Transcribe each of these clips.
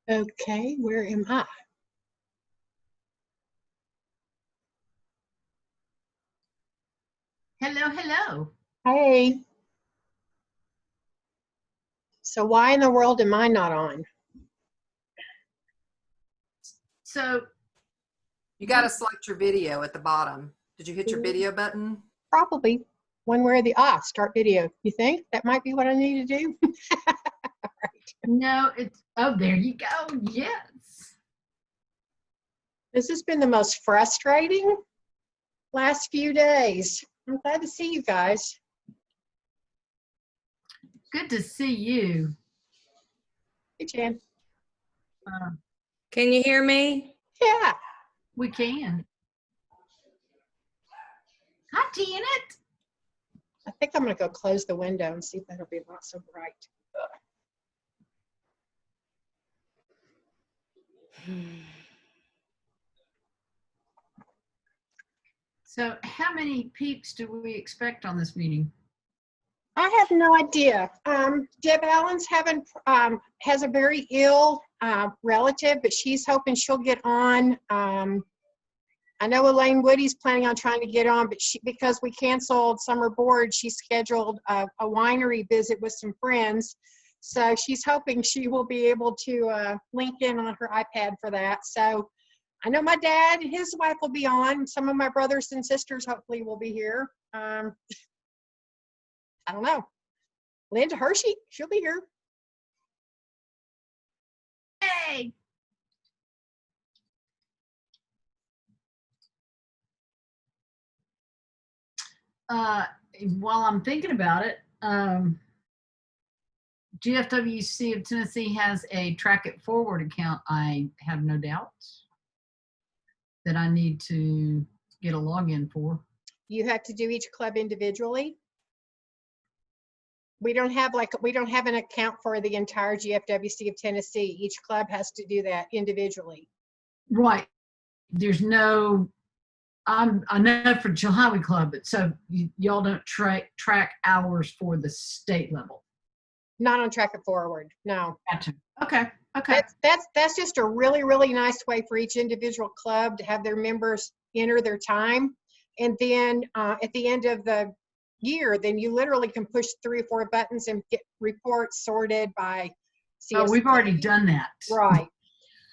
Okay, where am I? Hello, hello. Hey. So why in the world am I not on? So You got to select your video at the bottom. Did you hit your video button? Probably one where the start video. You think that might be what I need to do? Right. no, it's there you go. Yes. This has been the most frustrating last few days. I'm glad to see you guys. Good to see you. Hey, Jan. Can you hear me? Yeah. We can. Hi, Janet. I think I'm going to go close the window and see if that'll be not so bright. So how many peeps do we expect on this meeting? I have no idea. Deb Allen's has a very ill relative, but she's hoping she'll get on. I know Elaine Woody's planning on trying to get on, but because we canceled summer board, she scheduled a winery visit with some friends. So she's hoping she will be able to link in on her iPad for that. So I know my dad and his wife will be on. Some of my brothers and sisters hopefully will be here. I don't know. Linda Hershey, she'll be here. Hey. While I'm thinking about it, GFWC of Tennessee has a Track It Forward account. I have no doubts that I need to get a login for. You have to do each club individually. We don't have an account for the entire GFWC of Tennessee. Each club has to do that individually. Right. There's no, I know for Chilhowie Club, but so y'all don't track hours for the state level. Not on Track It Forward, no. Gotcha. Okay. Okay. That's just a really, really nice way for each individual club to have their members enter their time. And then at the end of the year, then you literally can push 3 or 4 buttons and get reports sorted by CSA. Oh, we've already done that. Right.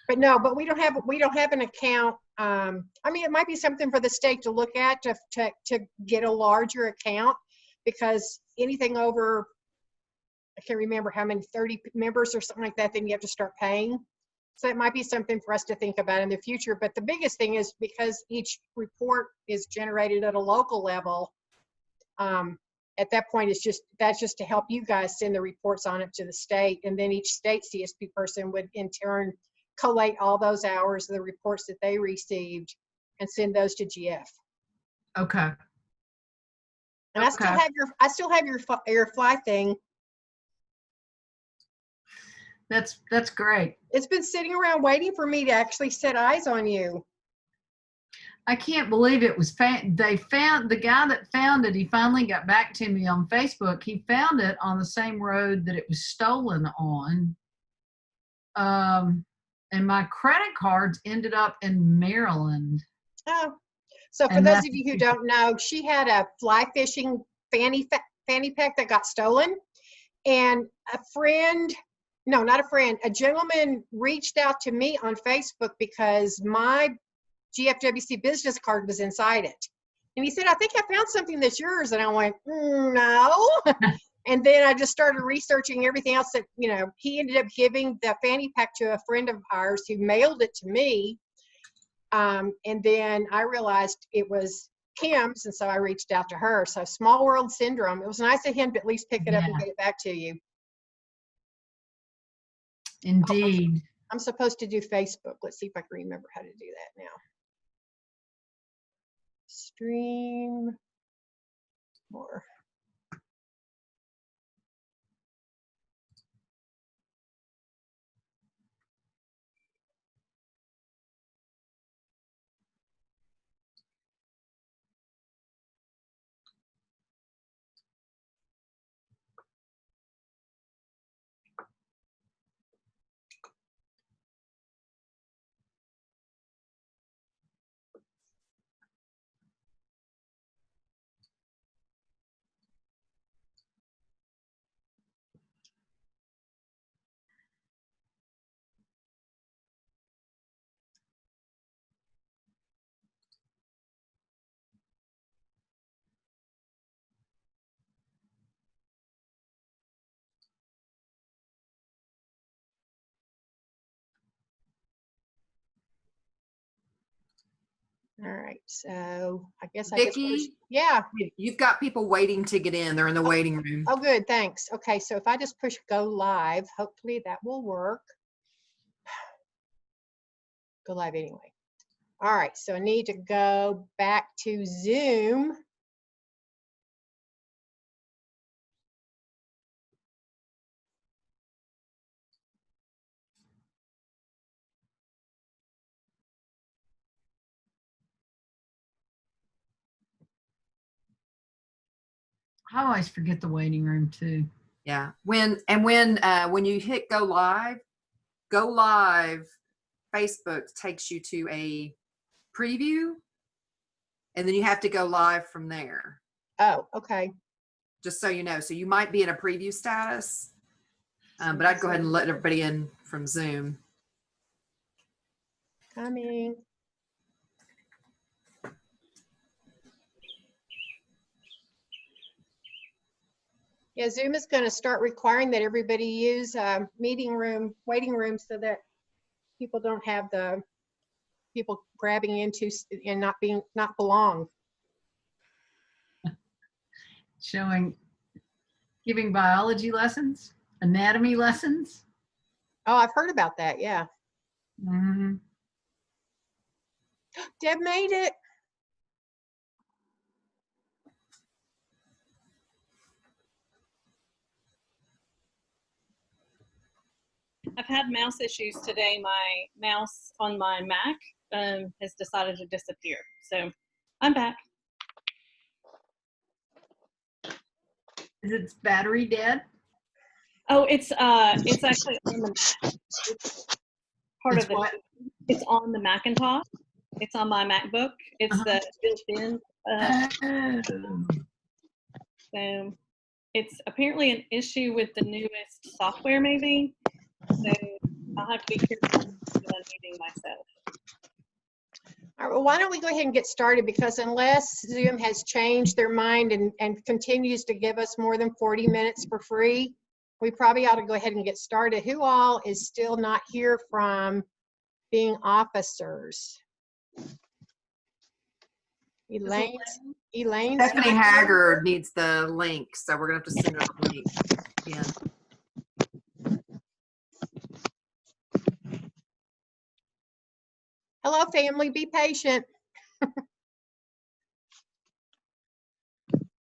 But no, but we don't have an account. I mean, it might be something for the state to look at to get a larger account, because anything over, I can't remember how many, 30 members or something like that, then you have to start paying. So it might be something for us to think about in the future. But the biggest thing is, because each report is generated at a local level, at that point, that's just to help you guys send the reports on it to the state, and then each state CSP person would in turn collate all those hours of the reports that they received and send those to GF. Okay. And okay. I still have your fly thing. That's great. It's been sitting around waiting for me to actually set eyes on you. I can't believe it was they found the guy that found it. He finally got back to me on Facebook. He found it on the same road that it was stolen on. And my credit cards ended up in Maryland. Oh, so for those of you who don't know, she had a fly fishing fanny pack that got stolen, and a friend no, not a friend. A gentleman reached out to me on Facebook because my GFWC business card was inside it. And he said, I think I found something that's yours. And I went, no. And then I just started researching everything else that, you know, he ended up giving the fanny pack to a friend of ours who mailed it to me. And then I realized it was Kim's. And so I reached out to her. So small world syndrome. It was nice of him to at least pick it up and Yeah. get it back to you. Indeed. I'm supposed to do Facebook. Let's see if I can remember how to do that now. Stream more. All right, so I guess I just Vicki? push, yeah. You've got people waiting to get in. They're in the waiting room. Oh, good, thanks. Okay, so if I just push go live, hopefully that will work. Go live anyway. All right, so I need to go back to Zoom. I always forget the waiting room too. Yeah. When you hit go live, Facebook takes you to a preview, and then you have to go live from there. Oh, okay. Just so you know. So you might be in a preview status, but I'd go ahead and let everybody in from Zoom. Coming. Yeah, Zoom is going to start requiring that everybody use meeting room, waiting room, so that people don't have the people grabbing into and not belong. Giving biology lessons, anatomy lessons. Oh, I've heard about that. Yeah. Mm-hmm. Deb made it. I've had mouse issues today. My mouse on my Mac has decided to disappear. So I'm back. Is its battery dead? Oh, it's actually on the Mac. It's part It's of it. what? It's on the Macintosh. It's on my MacBook. It's the built-in. So it's apparently an issue with the newest software, maybe. So I'll have to be careful when I'm meeting myself. All right, well, why don't we go ahead and get started, because unless Zoom has changed their mind and continues to give us more than 40 minutes for free, we probably ought to go ahead and get started. Who all is still not here from being officers? Elaine's Stephanie Haggard needs the link, so we're gonna have to send her the link again. Hello, family. Be patient.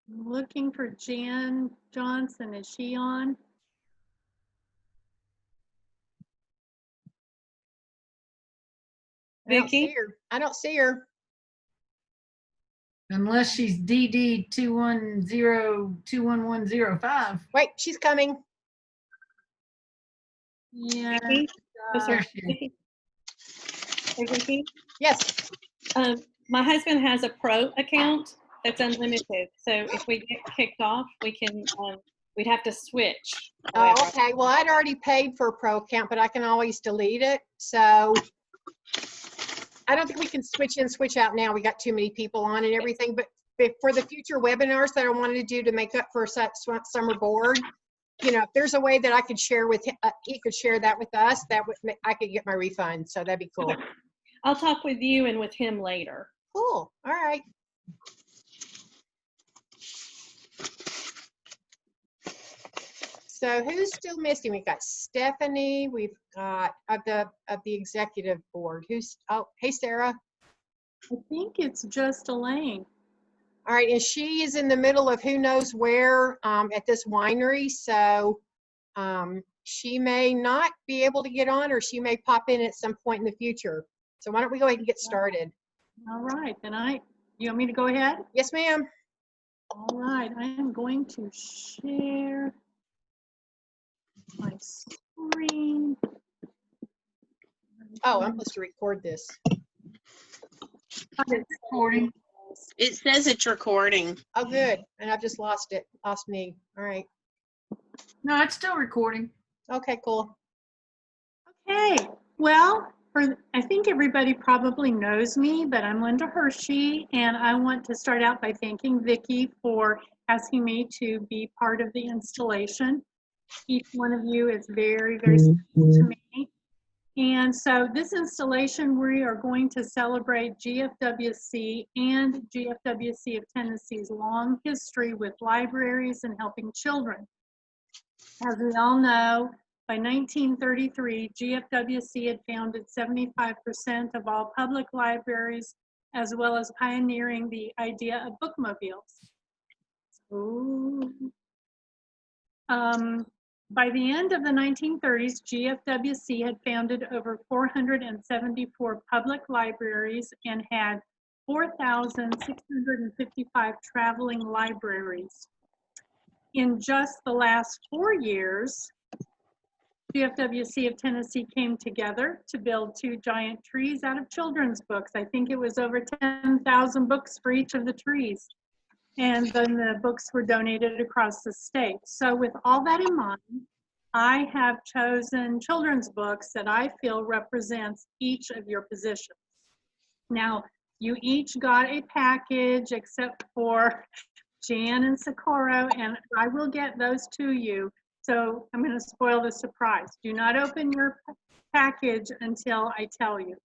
Looking for Jan Johnson. Is she on? Vicki? I don't see her. Unless she's DD 210-21105. Wait, she's coming. Yeah. Vicki? There she is. Vicki? Hey, Vicki? Yes. My husband has a pro account that's unlimited. So if we get kicked off, we can we'd have to switch. Oh, However, okay. Well, I'd already paid for a pro account, but I can always delete it. So I don't think we can switch in, switch out now. We got too many people on and everything. But for the future webinars that I wanted to do to make up for summer board, you know, if there's a way that I could share with he could share that with us, that would I could get my refund. So that'd be cool. Okay. I'll talk with you and with him later. Cool. All right. So who's still missing? We've got Stephanie. We've got of the executive board. Oh, hey Sarah. I think it's just Elaine. All right, and she is in the middle of who knows where at this winery, so she may not be able to get on, or she may pop in at some point in the future. So why don't we go ahead and get started? All right, then you want me to go ahead? Yes, ma'am. All right, I am going to share my screen. Oh, I'm supposed to record this. Recording. It says it's recording. Oh, good. And I've just lost it. Lost me. All right. No, it's still recording. Okay, cool. Okay, well, I think everybody probably knows me, but I'm Linda Hershey, and I want to start out by thanking Vicki for asking me to be part of the installation. Each one of you is very, very special to me. And so this installation, we are going to celebrate GFWC and GFWC of Tennessee's long history with libraries and helping children. As we all know, by 1933, GFWC had founded 75% of all public libraries, as well as pioneering the idea of bookmobiles. Ooh. By the end of the 1930s, GFWC had founded over 474 public libraries and had 4,655 traveling libraries. In just the last 4 years, GFWC of Tennessee came together to build 2 giant trees out of children's books. I think it was over 10,000 books for each of the trees. And then the books were donated across the state. So with all that in mind, I have chosen children's books that I feel represents each of your positions. Now, you each got a package except for Jan and Socorro, and I will get those to you. So I'm going to spoil the surprise. Do not open your package until I tell you.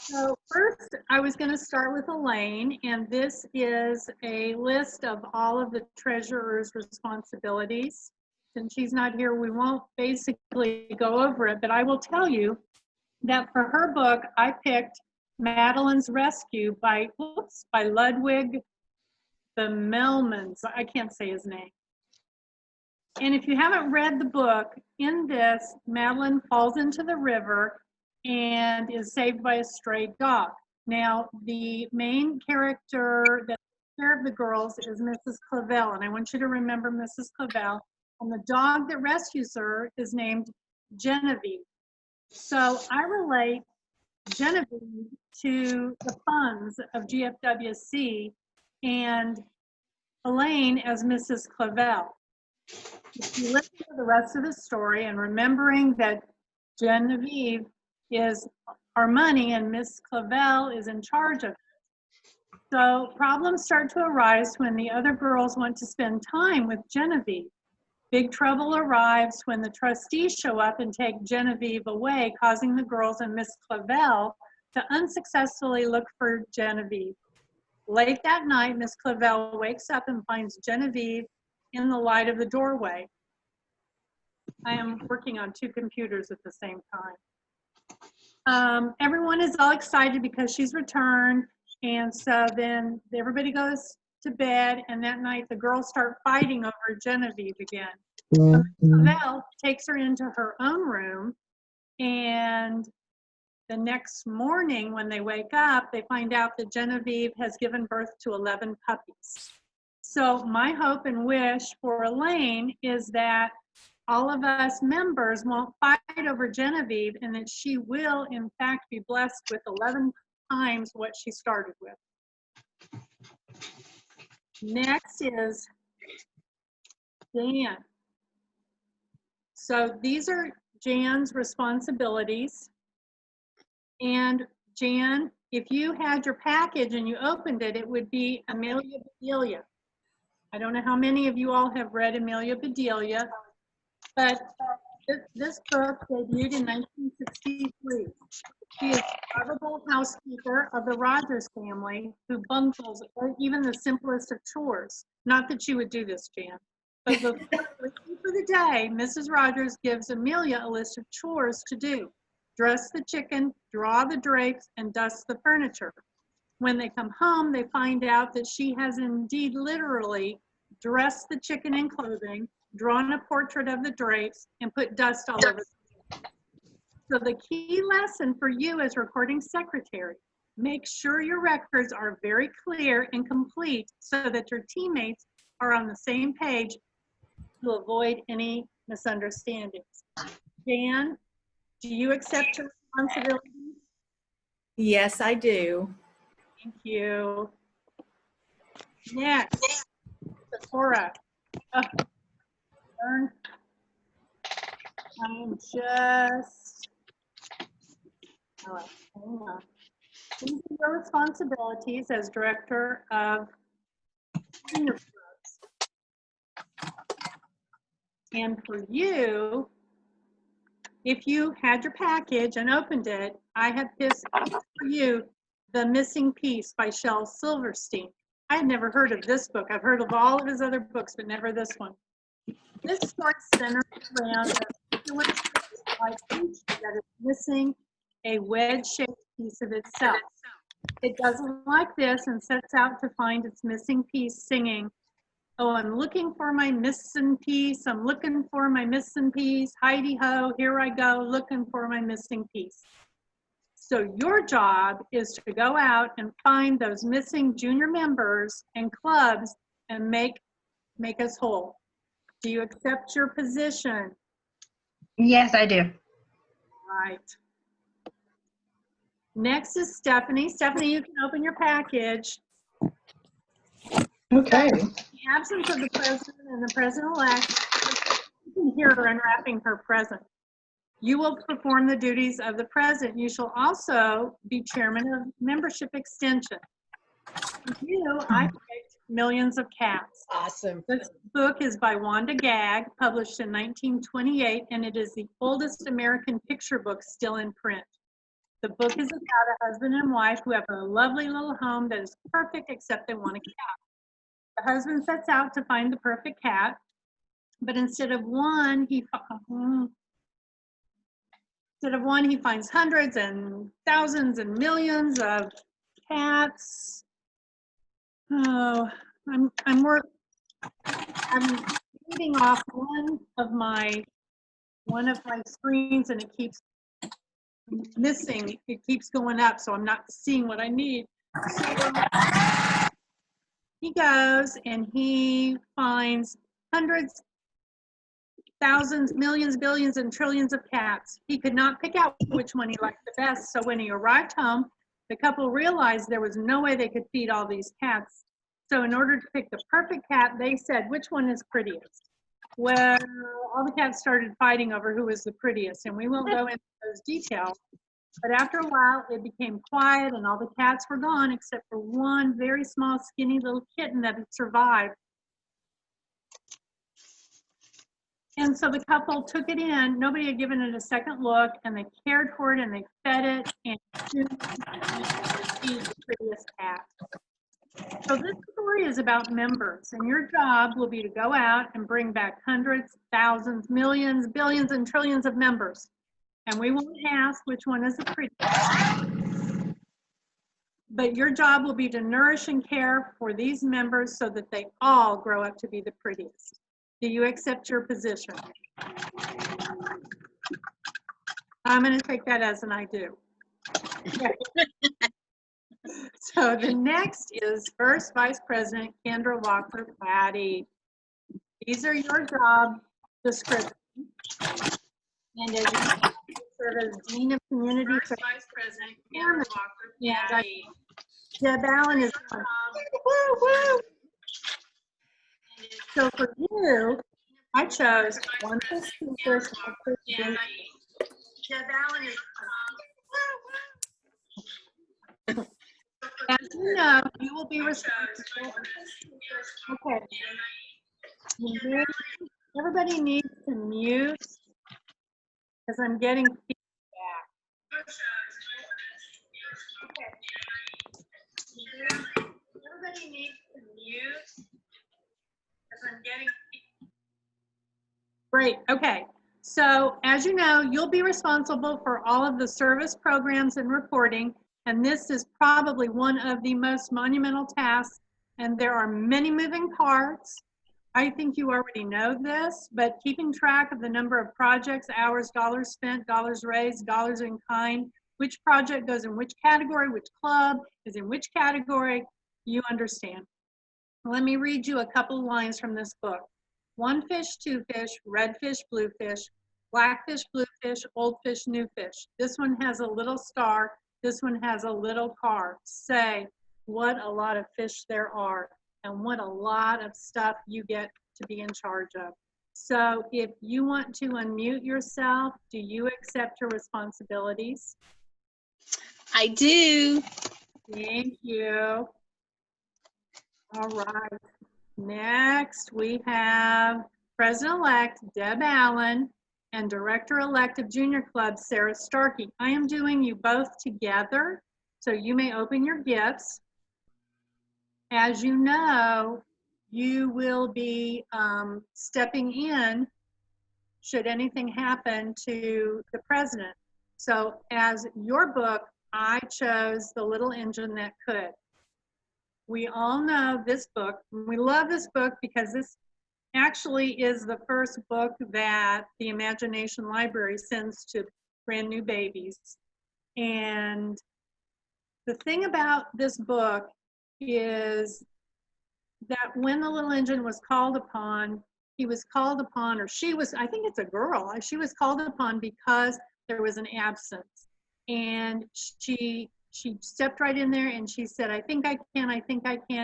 So first, I was going to start with Elaine, and this is a list of all of the treasurer's responsibilities. Since she's not here, we won't basically go over it, but I will tell you that for her book, I picked Madeline's Rescue by Ludwig the Melmans. I can't say his name. And if you haven't read the book, in this, Madeline falls into the river and is saved by a stray dog. Now, the main character that takes care of the girls is Mrs. Clavel, and I want you to remember Mrs. Clavel. And the dog that rescues her is named Genevieve. So I relate Genevieve to the funds of GFWC and Elaine as Mrs. Clavel. If you listen to the rest of the story and remembering that Genevieve is our money and Miss Clavel is in charge of it. So problems start to arise when the other girls want to spend time with Genevieve. Big trouble arrives when the trustees show up and take Genevieve away, causing the girls and Miss Clavel to unsuccessfully look for Genevieve. Late that night, Miss Clavel wakes up and finds Genevieve in the light of the doorway. I am working on 2 computers at the same time. Everyone is all excited because she's returned, and so then everybody goes to bed, and that night the girls start fighting over Genevieve again. So Clavel takes her into her own room, and the next morning when they wake up, they find out that Genevieve has given birth to 11 puppies. So my hope and wish for Elaine is that all of us members won't fight over Genevieve and that she will, in fact, be blessed with 11 times what she started with. Next is Jan. So these are Jan's responsibilities. And Jan, if you had your package and you opened it, it would be Amelia Bedelia. I don't know how many of you all have read Amelia Bedelia, but this book debuted in 1963. She is the lovable housekeeper of the Rogers family who bungles even the simplest of chores. Not that you would do this, Jan. But for the day, Mrs. Rogers gives Amelia a list of chores to do. Dress the chicken, draw the drapes, and dust the furniture. When they come home, they find out that she has indeed literally dressed the chicken in clothing, drawn a portrait of the drapes, and put dust all over. So the key lesson for you as recording secretary, make sure your records are very clear and complete so that your teammates are on the same page to avoid any misunderstandings. Jan, do you accept your responsibilities? Yes, I do. Thank you. Next, Sephora. Turn. I'm just, all right, hang on. These are your responsibilities as director of senior clubs. And for you, if you had your package and opened it, I have this for you, The Missing Piece by Shel Silverstein. I had never heard of this book. I've heard of all of his other books, but never this one. This story centers around a particular creature that is missing a wedge-shaped piece of itself. It doesn't like this and sets out to find its missing piece, singing, "Oh, I'm looking for my missing piece. I'm looking for my missing piece. Heidi-ho, here I go, looking for my missing piece." So your job is to go out and find those missing junior members and clubs and make us whole. Do you accept your position? Yes, I do. Right. Next is Stephanie. Stephanie, you can open your package. Okay. In the absence of the president and the president-elect, you can hear her unwrapping her present. You will perform the duties of the president. You shall also be chairman of membership extension. For you, I picked Millions of Cats. Awesome. This book is by Wanda Gag, published in 1928, and it is the oldest American picture book still in print. The book is about a husband and wife who have a lovely little home that is perfect except they want a cat. The husband sets out to find the perfect cat, but instead of one, he finds hundreds and thousands and millions of cats. Oh, I'm reading off one of my screens and it keeps missing. It keeps going up, so I'm not seeing what I need. So he goes and he finds hundreds, thousands, millions, billions, and trillions of cats. He could not pick out which one he liked the best. So when he arrived home, the couple realized there was no way they could feed all these cats. So in order to pick the perfect cat, they said, which one is prettiest? Well, all the cats started fighting over who was the prettiest, and we won't go into those details. But after a while, it became quiet, and all the cats were gone except for one very small, skinny little kitten that had survived. And so the couple took it in. Nobody had given it a second look, and they cared for it, and they fed it, and soon it became the prettiest cat. So this story is about members, and your job will be to go out and bring back hundreds, thousands, millions, billions, and trillions of members. And we won't ask which one is the prettiest. But your job will be to nourish and care for these members so that they all grow up to be the prettiest. Do you accept your position? I'm going to take that as an I do. So the next is First Vice President Kendra Walker Patty. These are your job descriptions. And as you serve as Dean of Community Service. Vice President Kendra Walker Patty. Deb Allen is on. Woo, woo. So for you, I chose one fish, two fish, one fish, blue. As you know, you will be responsible. Okay. Everybody needs to mute because I'm getting feedback. Okay. Everybody needs to mute because I'm getting feedback. Great. Okay. So as you know, you'll be responsible for all of the service programs and reporting. And this is probably one of the most monumental tasks. And there are many moving parts. I think you already know this, but keeping track of the number of projects, hours, dollars spent, dollars raised, dollars in kind, which project goes in which category, which club is in which category, you understand. Let me read you a couple lines from this book. One fish, two fish, red fish, blue fish, black fish, blue fish, old fish, new fish. This one has a little star. This one has a little car. Say, what a lot of fish there are, and what a lot of stuff you get to be in charge of. So if you want to unmute yourself, do you accept your responsibilities? I do. Thank you. All right. Next, we have President-elect Deb Allen and Director-elect of Junior Club, Sarah Starkey. I am doing you both together, so you may open your gifts. As you know, you will be stepping in should anything happen to the president. So as your book, I chose The Little Engine That Could. We all know this book. We love this book because this actually is the first book that the Imagination Library sends to brand new babies. And the thing about this book is that when the little engine was called upon, he was called upon, or she was, I think it's a girl, she was called upon because there was an absence. And she stepped right in there and she said, I think I can,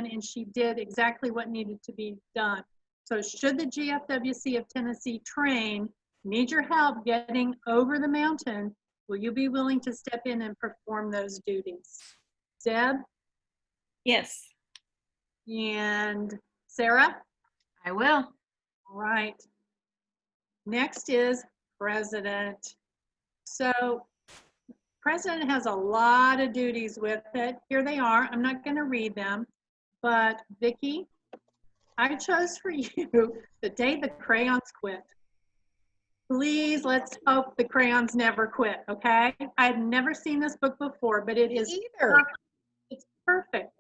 and she did exactly what needed to be done. So should the GFWC of Tennessee train need your help getting over the mountain, will you be willing to step in and perform those duties? Deb? Yes. And Sarah? I will. All right. Next is President. So President has a lot of duties with it. Here they are. I'm not going to read them, but Vicki, I chose for you The Day the Crayons Quit. Please, let's hope the crayons never quit, okay? I've never seen this book before, but it is perfect. It's perfect.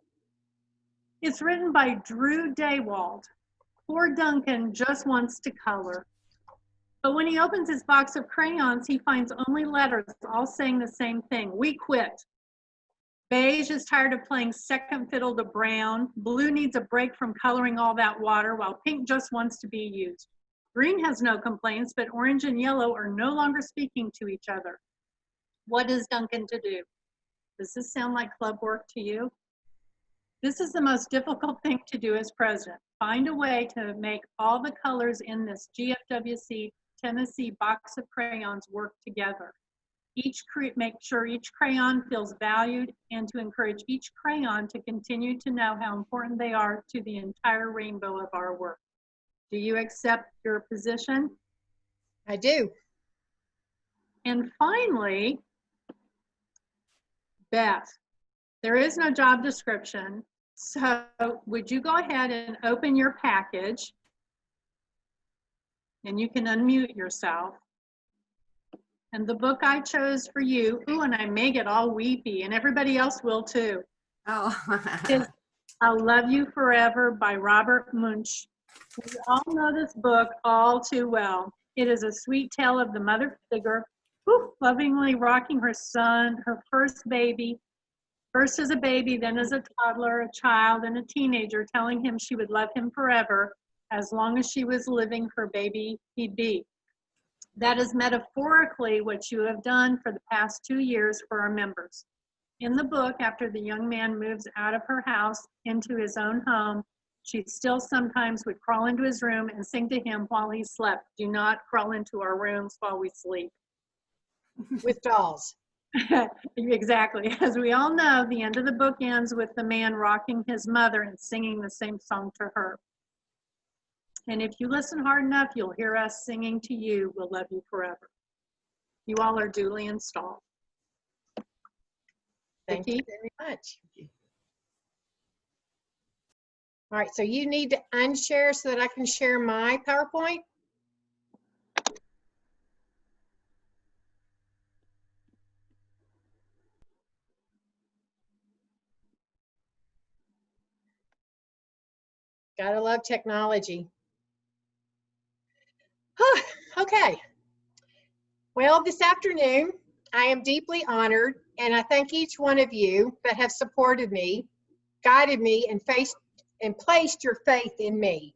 It's written by Drew Daywald. Poor Duncan just wants to color. But when he opens his box of crayons, he finds only letters all saying the same thing. We quit. Beige is tired of playing second fiddle to brown. Blue needs a break from coloring all that water, while pink just wants to be used. Green has no complaints, but orange and yellow are no longer speaking to each other. What is Duncan to do? Does this sound like club work to you? This is the most difficult thing to do as president. Find a way to make all the colors in this GFWC Tennessee box of crayons work together. Make sure each crayon feels valued, and to encourage each crayon to continue to know how important they are to the entire rainbow of our work. Do you accept your position? I do. And finally, Beth, there is no job description. So would you go ahead and open your package, and you can unmute yourself. And the book I chose for you, ooh, and I may get all weepy, and everybody else will too, is I'll Love You Forever by Robert Munsch. We all know this book all too well. It is a sweet tale of the mother figure, lovingly rocking her son, her first baby, first as a baby, then as a toddler, a child, and a teenager, telling him she would love him forever as long as she was living her baby he'd be. That is metaphorically what you have done for the past 2 years for our members. In the book, after the young man moves out of her house into his own home, She still sometimes would crawl into his room and sing to him while he slept. Do not crawl into our rooms while we sleep. With dolls. Exactly. As we all know, the end of the book ends with the man rocking his mother and singing the same song to her. And if you listen hard enough, you'll hear us singing to you, "We'll love you forever." You all are duly installed. Thank you Vicki? very much. All right, so you need to unshare so that I can share my PowerPoint. Gotta love technology. Okay. Well, this afternoon, I am deeply honored, and I thank each one of you that have supported me, guided me, and placed your faith in me.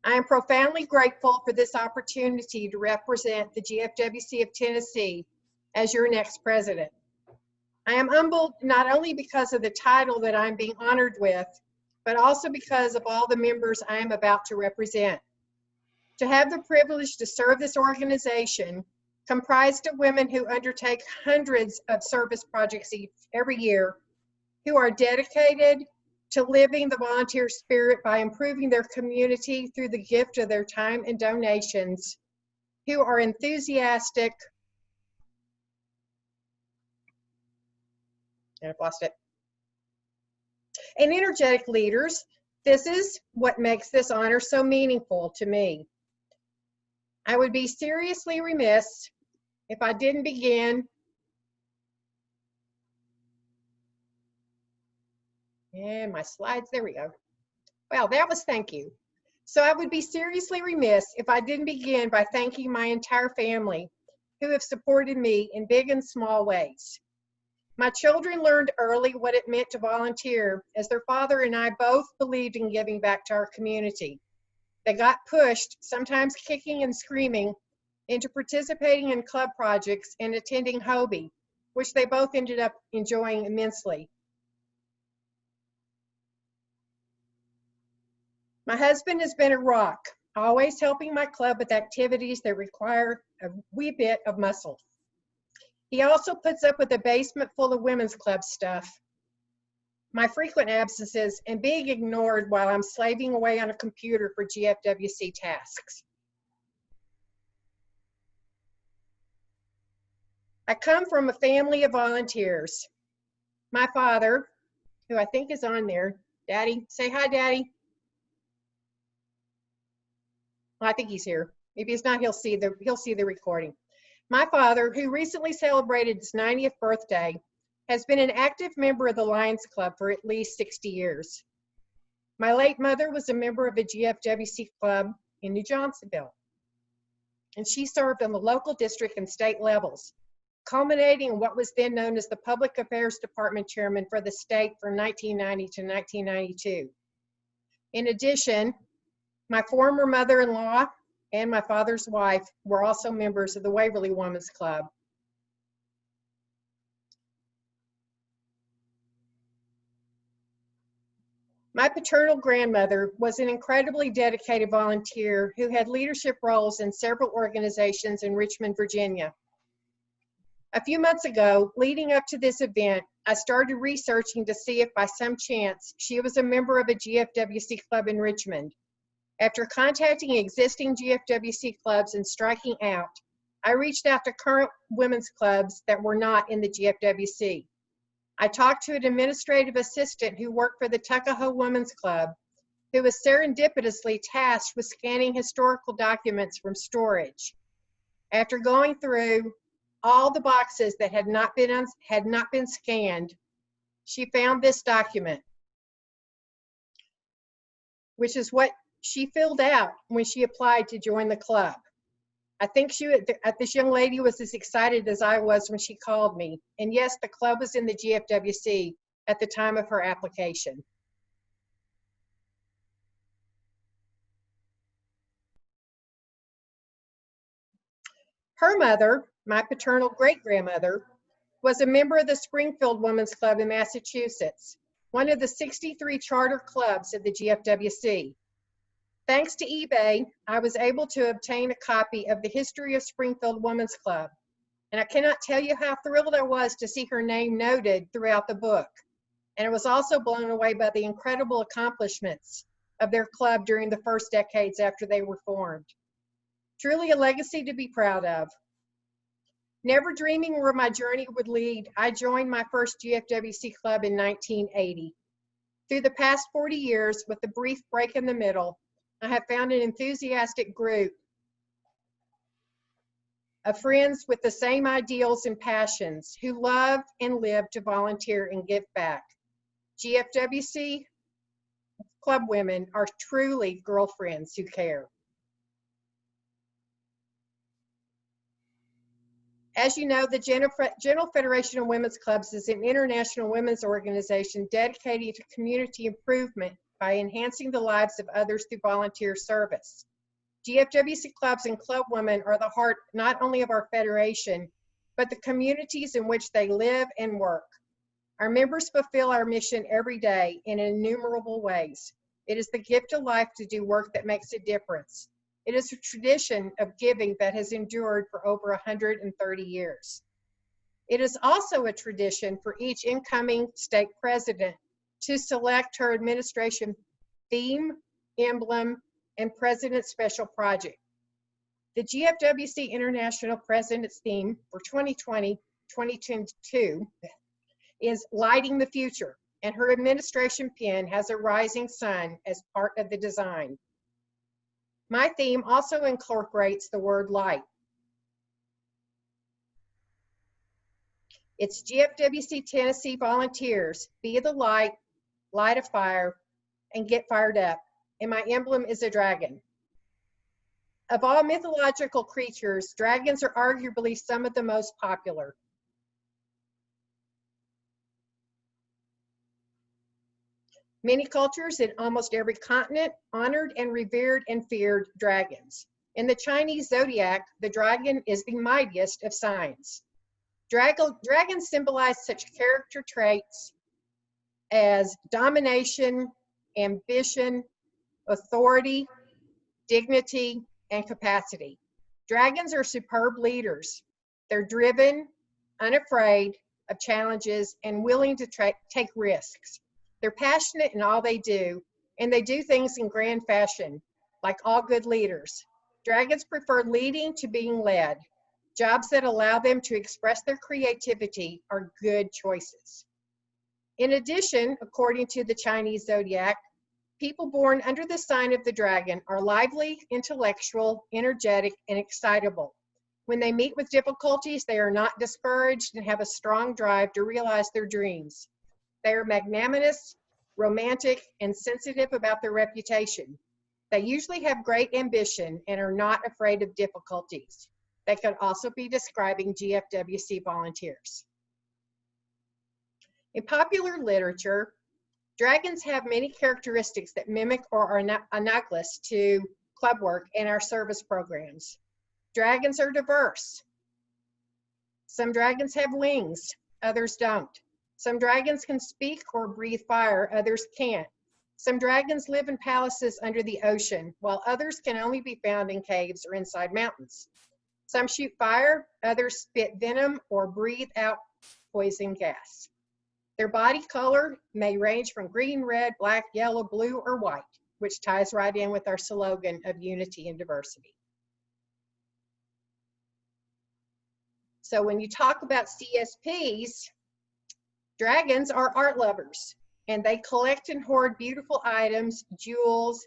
I am profoundly grateful for this opportunity to represent the GFWC of Tennessee as your next president. I am humbled not only because of the title that I'm being honored with, but also because of all the members I am about to represent. To have the privilege to serve this organization, comprised of women who undertake hundreds of service projects every year, who are dedicated to living the volunteer spirit by improving their community through the gift of their time and donations, who are enthusiastic, I've lost it, and energetic leaders. This is what makes this honor so meaningful to me. I would be seriously remiss if I didn't begin and my slides, there we go. Well, that was thank you. So I would be seriously remiss if I didn't begin by thanking my entire family who have supported me in big and small ways. My children learned early what it meant to volunteer, as their father and I both believed in giving back to our community. They got pushed, sometimes kicking and screaming, into participating in club projects and attending Hobie, which they both ended up enjoying immensely. My husband has been a rock, always helping my club with activities that require a wee bit of muscle. He also puts up with a basement full of women's club stuff, my frequent absences, and being ignored while I'm slaving away on a computer for GFWC tasks. I come from a family of volunteers. My father, who I think is on there, Daddy, say hi, Daddy. Well, I think he's here. If he's not, he'll see the recording. My father, who recently celebrated his 90th birthday, has been an active member of the Lions Club for at least 60 years. My late mother was a member of the GFWC Club in New Johnsonville, and she served on the local district and state levels, culminating in what was then known as the Public Affairs Department Chairman for the state from 1990 to 1992. In addition, my former mother-in-law and my father's wife were also members of the Waverly Women's Club. My paternal grandmother was an incredibly dedicated volunteer who had leadership roles in several organizations in Richmond, Virginia. A few months ago, leading up to this event, I started researching to see if by some chance she was a member of a GFWC club in Richmond. After contacting existing GFWC clubs and striking out, I reached out to current women's clubs that were not in the GFWC. I talked to an administrative assistant who worked for the Tuckahoe Women's Club, who was serendipitously tasked with scanning historical documents from storage. After going through all the boxes that had not been scanned, she found this document, which is what she filled out when she applied to join the club. I think this young lady was as excited as I was when she called me. And yes, the club was in the GFWC at the time of her application. Her mother, my paternal great-grandmother, was a member of the Springfield Women's Club in Massachusetts. one of the 63 charter clubs of the GFWC. Thanks to eBay, I was able to obtain a copy of the History of Springfield Women's Club, and I cannot tell you how thrilled I was to see her name noted throughout the book. And I was also blown away by the incredible accomplishments of their club during the first decades after they were formed. Truly a legacy to be proud of. Never dreaming where my journey would lead, I joined my first GFWC club in 1980. Through the past 40 years, with a brief break in the middle, I have found an enthusiastic group of friends with the same ideals and passions who love and live to volunteer and give back. GFWC club women are truly girlfriends who care. As you know, the General Federation of Women's Clubs is an international women's organization dedicated to community improvement by enhancing the lives of others through volunteer service. GFWC clubs and club women are the heart not only of our federation, but the communities in which they live and work. Our members fulfill our mission every day in innumerable ways. It is the gift of life to do work that makes a difference. It is a tradition of giving that has endured for over 130 years. It is also a tradition for each incoming state president to select her administration theme, emblem, and president's special project. The GFWC International President's theme for 2020-2022 is Lighting the Future, and her administration pin has a rising sun as part of the design. My theme also incorporates the word light. It's GFWC Tennessee volunteers, be the light, light a fire, and get fired up. And my emblem is a dragon. Of all mythological creatures, dragons are arguably some of the most popular. Many cultures in almost every continent honored and revered and feared dragons. In the Chinese zodiac, the dragon is the mightiest of signs. Dragons symbolize such character traits as domination, ambition, authority, dignity, and capacity. Dragons are superb leaders. They're driven, unafraid of challenges, and willing to take risks. They're passionate in all they do, and they do things in grand fashion, like all good leaders. Dragons prefer leading to being led. Jobs that allow them to express their creativity are good choices. In addition, according to the Chinese zodiac, people born under the sign of the dragon are lively, intellectual, energetic, and excitable. When they meet with difficulties, they are not discouraged and have a strong drive to realize their dreams. They are magnanimous, romantic, and sensitive about their reputation. They usually have great ambition and are not afraid of difficulties. They could also be describing GFWC volunteers. In popular literature, dragons have many characteristics that mimic or are analogous to club work and our service programs. Dragons are diverse. Some dragons have wings, others don't. Some dragons can speak or breathe fire, others can't. Some dragons live in palaces under the ocean, while others can only be found in caves or inside mountains. Some shoot fire, others spit venom or breathe out poison gas. Their body color may range from green, red, black, yellow, blue, or white, which ties right in with our slogan of unity and diversity. So when you talk about CSPs, dragons are art lovers, and they collect and hoard beautiful items, jewels,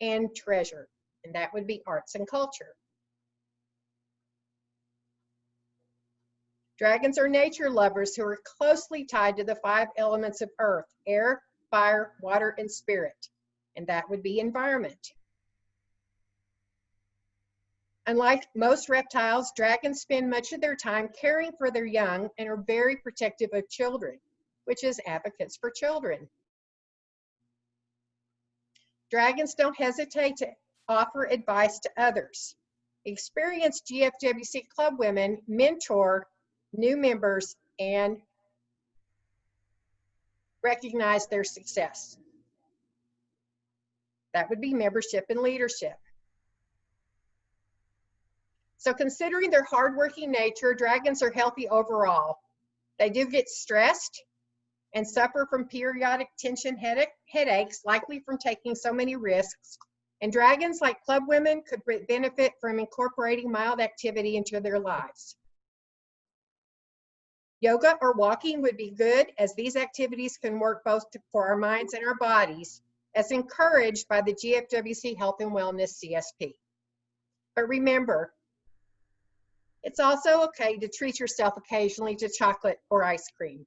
and treasure, and that would be arts and culture. Dragons are nature lovers who are closely tied to the 5 elements of earth: air, fire, water, and spirit, and that would be environment. Unlike most reptiles, dragons spend much of their time caring for their young and are very protective of children, which is advocates for children. Dragons don't hesitate to offer advice to others. Experienced GFWC club women mentor new members and recognize their success. That would be membership and leadership. So considering their hardworking nature, dragons are healthy overall. They do get stressed and suffer from periodic tension headaches, likely from taking so many risks. And dragons, like club women, could benefit from incorporating mild activity into their lives. Yoga or walking would be good, as these activities can work both for our minds and our bodies, as encouraged by the GFWC Health and Wellness CSP. But remember, it's also okay to treat yourself occasionally to chocolate or ice cream.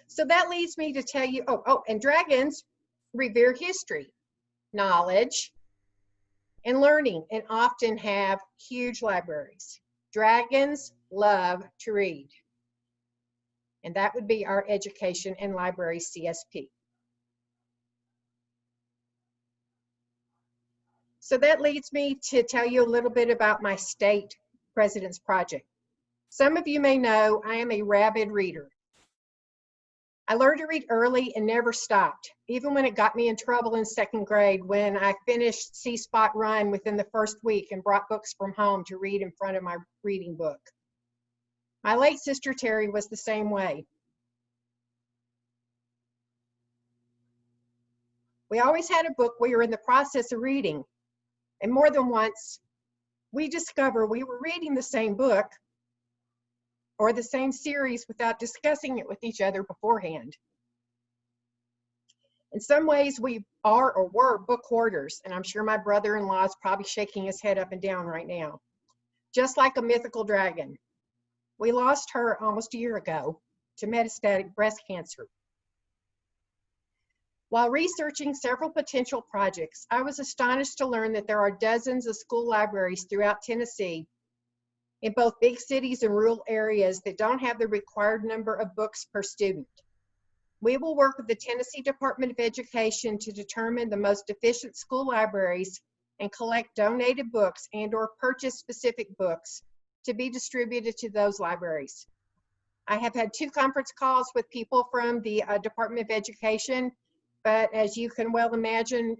So that leads me to tell you, and dragons revere history, knowledge, and learning, and often have huge libraries. Dragons love to read. And that would be our Education and Library CSP. So that leads me to tell you a little bit about my state president's project. Some of you may know I am a rabid reader. I learned to read early and never stopped, even when it got me in trouble in 2nd grade when I finished C-Spot Run within the first week and brought books from home to read in front of my reading book. My late sister Terry was the same way. We always had a book we were in the process of reading, and more than once, we discovered we were reading the same book or the same series without discussing it with each other beforehand. In some ways, we are or were book hoarders, and I'm sure my brother-in-law is probably shaking his head up and down right now. Just like a mythical dragon. We lost her almost a year ago to metastatic breast cancer. While researching several potential projects, I was astonished to learn that there are dozens of school libraries throughout Tennessee, in both big cities and rural areas, that don't have the required number of books per student. We will work with the Tennessee Department of Education to determine the most efficient school libraries and collect donated books and/or purchase specific books to be distributed to those libraries. I have had 2 conference calls with people from the Department of Education, but as you can well imagine,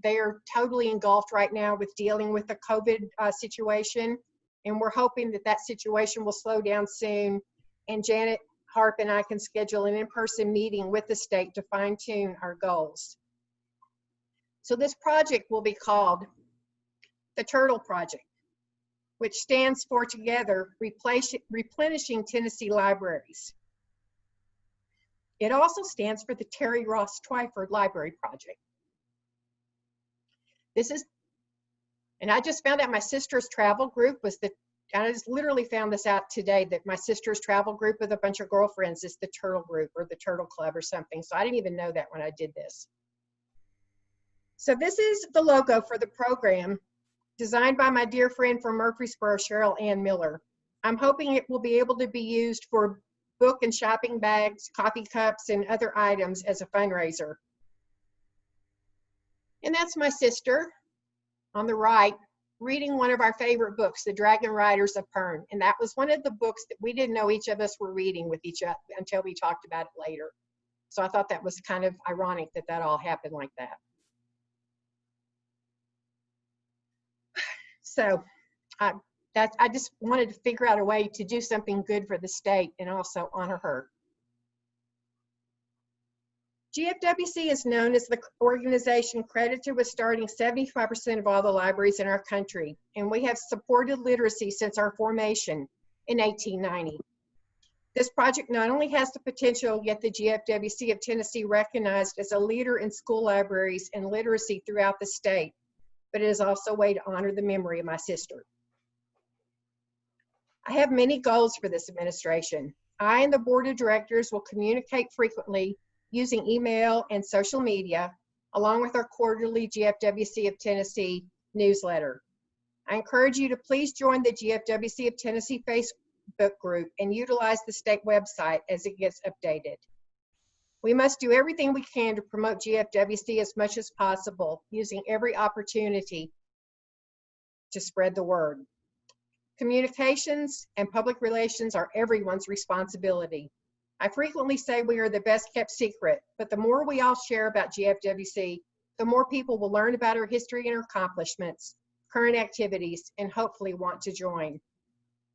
they are totally engulfed right now with dealing with the COVID situation. And we're hoping that that situation will slow down soon, and Janet Harp and I can schedule an in-person meeting with the state to fine-tune our goals. So this project will be called the Turtle Project, which stands for together Replenishing Tennessee Libraries. It also stands for the Terry Ross Twyford Library Project. And I just found out my sister's travel group I just literally found this out today, that my sister's travel group with a bunch of girlfriends is the Turtle Group or the Turtle Club or something. So I didn't even know that when I did this. So this is the logo for the program, designed by my dear friend from Murfreesboro, Cheryl Ann Miller. I'm hoping it will be able to be used for book and shopping bags, coffee cups, and other items as a fundraiser. And that's my sister on the right, reading one of our favorite books, The Dragon Riders of Pern. And that was one of the books that we didn't know each of us were reading with each other until we talked about it later. So I thought that was kind of ironic that that all happened like that. So I just wanted to figure out a way to do something good for the state and also honor her. GFWC is known as the organization credited with starting 75% of all the libraries in our country, and we have supported literacy since our formation in 1890. This project not only has the potential to get the GFWC of Tennessee recognized as a leader in school libraries and literacy throughout the state, but it is also a way to honor the memory of my sister. I have many goals for this administration. I and the board of directors will communicate frequently using email and social media, along with our quarterly GFWC of Tennessee newsletter. I encourage you to please join the GFWC of Tennessee Facebook group and utilize the state website as it gets updated. We must do everything we can to promote GFWC as much as possible, using every opportunity to spread the word. Communications and public relations are everyone's responsibility. I frequently say we are the best kept secret, but the more we all share about GFWC, the more people will learn about our history and our accomplishments, current activities, and hopefully want to join.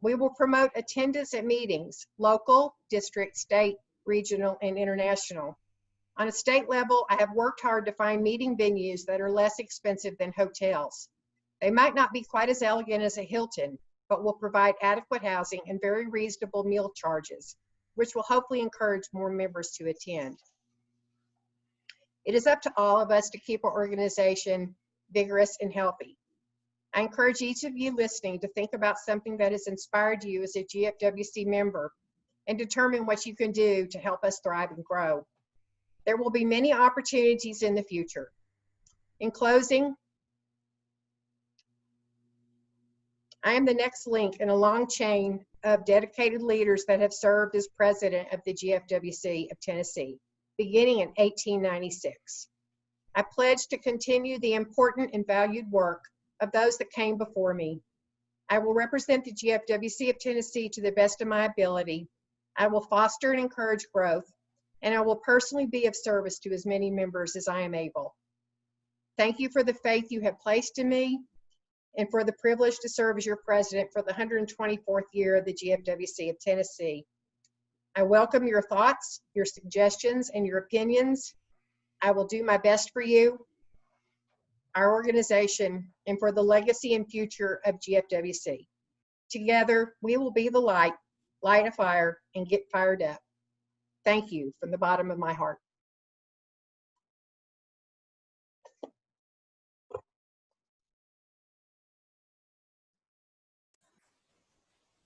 We will promote attendance at meetings, local, district, state, regional, and international. On a state level, I have worked hard to find meeting venues that are less expensive than hotels. They might not be quite as elegant as a Hilton, but will provide adequate housing and very reasonable meal charges, which will hopefully encourage more members to attend. It is up to all of us to keep our organization vigorous and healthy. I encourage each of you listening to think about something that has inspired you as a GFWC member and determine what you can do to help us thrive and grow. There will be many opportunities in the future. In closing, I am the next link in a long chain of dedicated leaders that have served as president of the GFWC of Tennessee, beginning in 1896. I pledge to continue the important and valued work of those that came before me. I will represent the GFWC of Tennessee to the best of my ability. I will foster and encourage growth, and I will personally be of service to as many members as I am able. Thank you for the faith you have placed in me and for the privilege to serve as your president for the 124th year of the GFWC of Tennessee. I welcome your thoughts, your suggestions, and your opinions. I will do my best for you, our organization, and for the legacy and future of GFWC. Together, we will be the light a fire, and get fired up. Thank you from the bottom of my heart.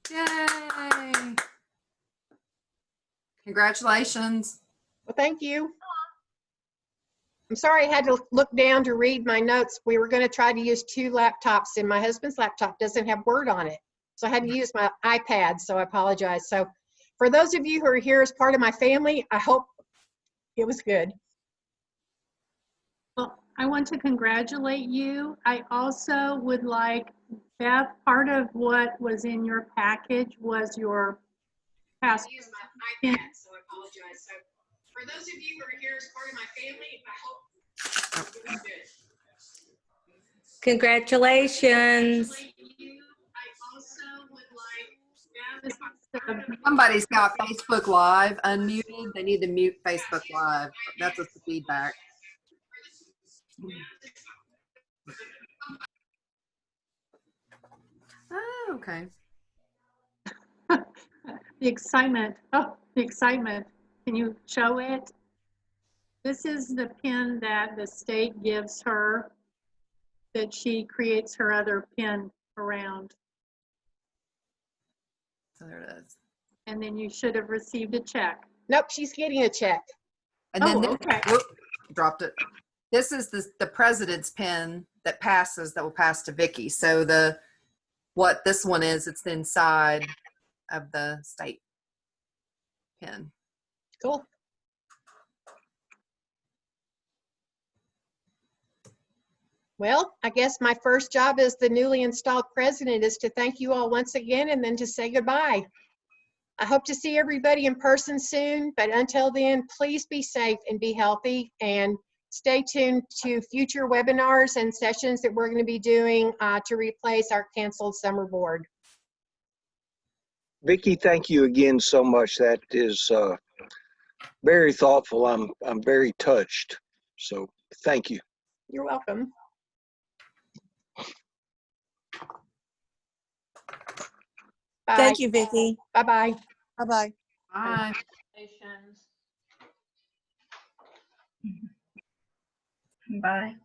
Yay! Congratulations. Well, thank you. I'm sorry I had to look down to read my notes. We were going to try to use 2 laptops, and my husband's laptop doesn't have Word on it. So I had to use my iPad, so I apologize. So for those of you who are here as part of my family, I hope it was good. Well, I want to congratulate you. I also would like, Beth, part of what was in your package was your past. I used my iPad, so I apologize. So for those of you who are here as part of my family, I hope it was good. Congratulations. I also would like, Somebody's got Facebook Live unmuted. They need to mute Facebook Live. That's what's the feedback. Oh, okay. the excitement. Oh, the excitement. Can you show it? This is the pin that the state gives her that she creates her other pin around. So there it is. And then you should have received a check. Nope, she's getting a check. And then okay. whoop, dropped it. This is the president's pin that will pass to Vicky. So what this one is, it's the inside of the state pin. Cool. Well, I guess my first job as the newly installed president is to thank you all once again and then to say goodbye. I hope to see everybody in person soon, but until then, please be safe and be healthy, and stay tuned to future webinars and sessions that we're going to be doing to replace our canceled summer board. Vicki, thank you again so much. That is very thoughtful. I'm very touched. So thank you. You're welcome. Bye. Thank you, Vicki. Bye-bye. Bye-bye. Bye. Bye.